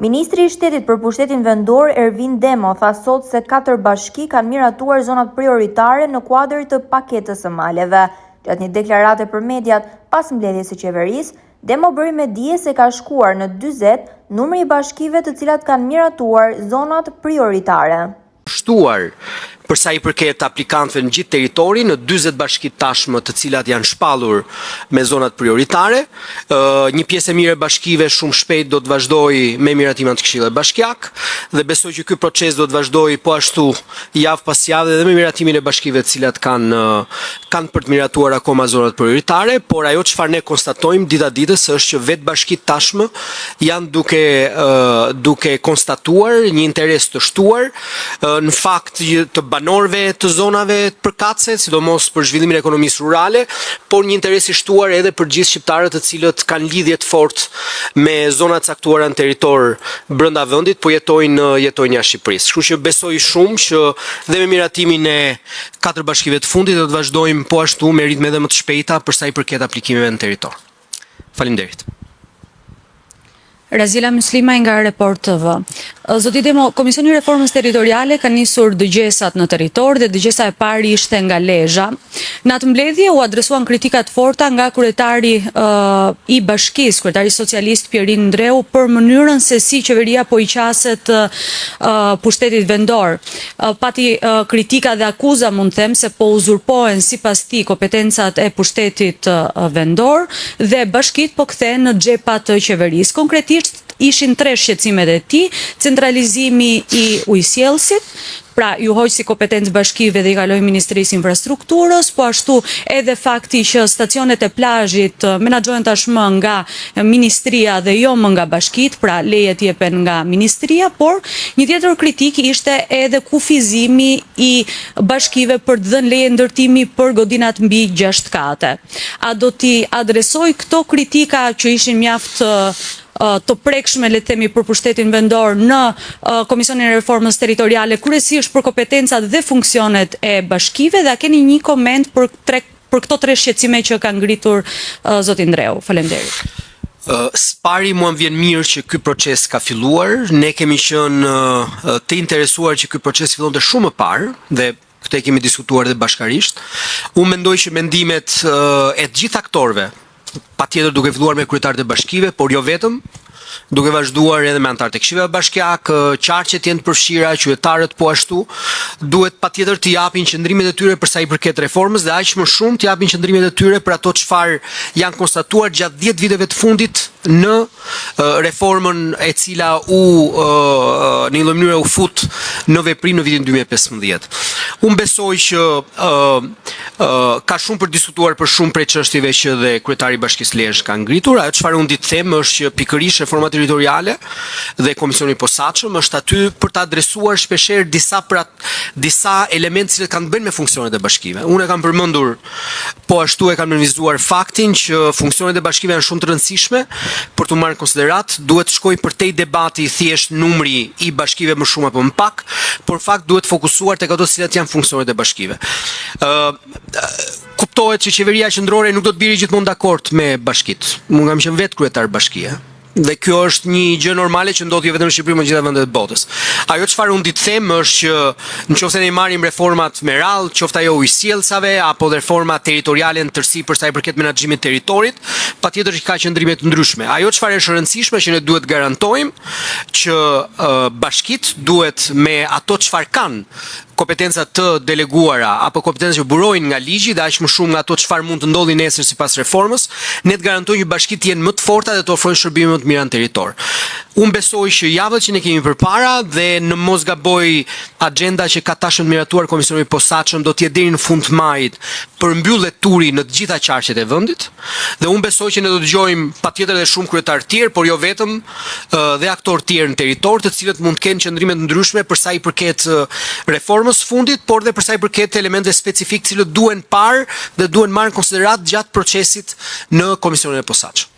Ministri i Shtetit për Pushtetin Vendor Ervin Demo tha sot se 4 bashki kanë miratuar zonat prioritare në kuadër të paketës së maleve. Gjatë një deklarate për mediat pas mbledhjes së qeverisë, Demo bëri me dije se ka shkuar në 40 numri i bashkive të cilat kanë miratuar zonat prioritare. Shtuar për sa i përket aplikantëve në gjithë territorin në 40 bashki tashmë të cilat janë shpallur me zonat prioritare. Një pjesë e mirë e bashkive shumë shpejt do të vazhdojë me miratimin të Këshillit Bashkiak dhe besoj që ky proces do të vazhdojë po ashtu javë pas jave dhe me miratimin e bashkive të cilat kanë për të miratuar akoma zonat prioritare, por ajo çfarë ne konstatojmë dita ditës është që vetë bashkitë tashmë janë duke konstatuar një interes të shtuar në fakt të banorëve të zonave të përkatëse, sidomos për zhvillimin e ekonomisë rurale, por një interes i shtuar edhe për gjithë shqiptarët të cilët kanë lidhje të fortë me zona të caktuara në territor brenda vendit, po jetojnë jashtë Shqipërisë. Kështu që besoj shumë që dhe me miratimin e 4 bashkive të fundit do të vazhdojmë po ashtu me ritme edhe më të shpejta për sa i përket aplikimeve në territor. Faleminderit. Razila Myslima nga Report TV. Zoti Demo, Komisioni i Reformës Territoriale ka nisur dëgjesat në territor dhe dëgjesa e parë ishte nga Lezhë. Në atë mbledhje u adresuan kritika të forta nga kryetari i bashkisë, kryetari socialist Pierin Ndreu, për mënyrën se si qeveria po i qaset pushtetit vendor. Pati kritika dhe akuza, mund të them, se po uzurpohen sipas tij kompetencat e pushtetit vendor dhe bashkitë po kthehen në xhepat të qeverisë. Konkretisht ishin 3 shqetësimet e tij: centralizimi i ujësjellësit, pra ju hoq si kompetencë bashkive dhe i kaloi Ministrisë Infrastrukturës, po ashtu edhe fakti që stacionet e plazhit menaxhohen tashmë nga ministria dhe jo më nga bashkitë, pra lejet jepen nga ministria, por një tjetër kritik ishte edhe kufizimi i bashkive për të dhënë leje ndërtimi për godinat mbi 6 kate. A do t'i adresoj këto kritika që ishin mjaft të prekshme, le të themi, për pushtetin vendor në Komisionin e Reformës Territoriale, kryesisht për kompetencat dhe funksionet e bashkive, dhe a keni një koment për këto 3 shqetësime që ka ngritur zoti Ndreu? Faleminderit. Spari mua më vjen mirë që ky proces ka filluar. Ne kemi qenë të interesuar që ky proces fillonte shumë më parë dhe këtë kemi diskutuar dhe bashkarisht. Unë mendoj që mendimet e të gjithë aktorëve, patjetër duke filluar me kryetarët e bashkive, por jo vetëm, duke vazhduar edhe me anëtarët e Këshillit Bashkiak, qarqet janë të përfshira, qytetarët po ashtu, duhet patjetër të japin qëndrimet e tyre për sa i përket reformës dhe aq më shumë të japin qëndrimet e tyre për ato çfarë janë konstatuar gjatë 10 viteve të fundit në reformën e cila në një mënyrë u fut në veprim në vitin 2015. Unë besoj që ka shumë për diskutuar për shumë prej çështjeve që dhe kryetari i Bashkisë Lezhë ka ngritur. Ajo çfarë unë di të them është që pikërisht reforma territoriale dhe Komisioni i posaçëm është aty për të adresuar shpeshherë disa elementë që kanë të bëjnë me funksionet e bashkive. Unë e kam përmendur, po ashtu e kam analizuar faktin që funksionet e bashkive janë shumë të rëndësishme për të marrë në konsiderat. Duhet shkoj përtej debati thjesht numri i bashkive më shumë apo më pak, por fakt duhet fokusuar tek ato cilat janë funksionet e bashkive. Kuptohet që qeveria qendrore nuk do të biri gjithmonë dakord me bashkitë. Unë kam qenë vetë kryetar bashkie. Dhe kjo është një gjë normale që ndodh jo vetëm në Shqipëri, por në gjitha vendet e botës. Ajo çfarë unë di të them është që nëse ne marrim reformat me radhë, qoftë ajo ujësjellësave apo reforma territoriale në tërësi për sa i përket menaxhimit të territorit, patjetër që ka qëndrime të ndryshme. Ajo çfarë është e rëndësishme që ne duhet garantojmë që bashkitë duhet me ato çfarë kanë kompetenca të deleguara apo kompetenca që burojnë nga ligji dhe aq më shumë nga ato çfarë mund të ndodhi nesër sipas reformës, ne të garantojmë që bashkitë jenë më të forta dhe të ofrojnë shërbime më të mira në territor. Unë besoj që javët që ne kemi përpara dhe në mos gaboj agenda që ka tashmë miratuar Komisioni i posaçëm do të jetë deri në fund të majit për mbyllet turi në të gjitha qarqet e vendit dhe unë besoj që ne do të dëgjojmë patjetër edhe shumë kryetar të tjerë, por jo vetëm, dhe aktorë të tjerë në territor, të cilët mund të kenë qëndrime të ndryshme për sa i përket reformës fundit, por dhe për sa i përket elemente specifik të cilët duhen parë dhe duhen marrë në konsiderat gjatë procesit në Komisionin e posaçëm.